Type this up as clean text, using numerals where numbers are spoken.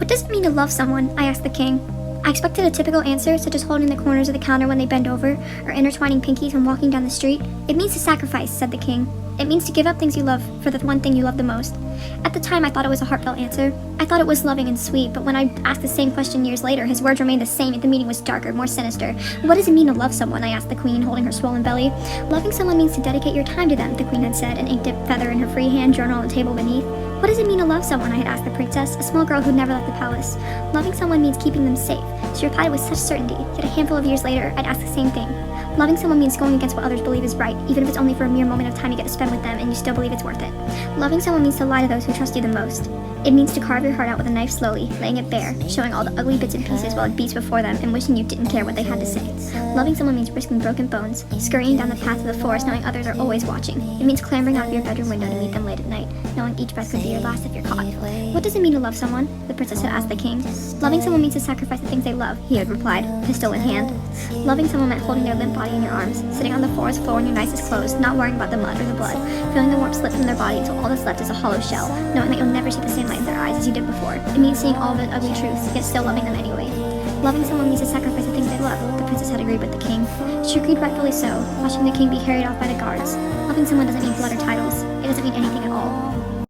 What does it mean to love someone? I asked the king. I expected a typical answer, such as holding the corners of the counter when they bend over, or intertwining pinkies when walking down the street. It means to sacrifice, said the king. It means to give up things you love for the one thing you love the most. At the time, I thought it was a heartfelt answer. I thought it was loving and sweet, but when I asked the same question years later, his words remained the same, yet the meaning was darker, more sinister. What does it mean to love someone? I asked the queen, holding her swollen belly. Loving someone means to dedicate your time to them, the queen had said, an ink-dipped feather in her free hand, journal on the table beneath. What does it mean to love someone? I had asked the princess, a small girl who'd never left the palace. Loving someone means keeping them safe. She replied with such certainty, yet a handful of years later, I'd ask the same thing. Loving someone means going against what others believe is right, even if it's only for a mere moment of time you get to spend with them and you still believe it's worth it. Loving someone means to lie to those who trust you the most. It means to carve your heart out with a knife slowly, laying it bare, showing all the ugly bits and pieces while it beats before them and wishing you didn't care what they had to say. Loving someone means risking broken bones, scurrying down the path of the forest knowing others are always watching. It means clambering out of your bedroom window to meet them late at night, knowing each breath could be your last if you're caught. What does it mean to love someone? The princess had asked the king. Loving someone means to sacrifice the things they love, he had replied, pistol in hand. Loving someone meant holding their limp body in your arms, sitting on the forest floor in your nicest clothes, not worrying about the mud or the blood, feeling the warmth slip from their body until all that's left is a hollow shell, knowing that you'll never see the same light in their eyes as you did before. It means seeing all the ugly truths, yet still loving them anyway. Loving someone means to sacrifice the things they love, the princess had agreed with the king. She agreed rightfully so, watching the king be carried off by the guards. Loving someone doesn't mean blood or titles. It doesn't mean anything at all.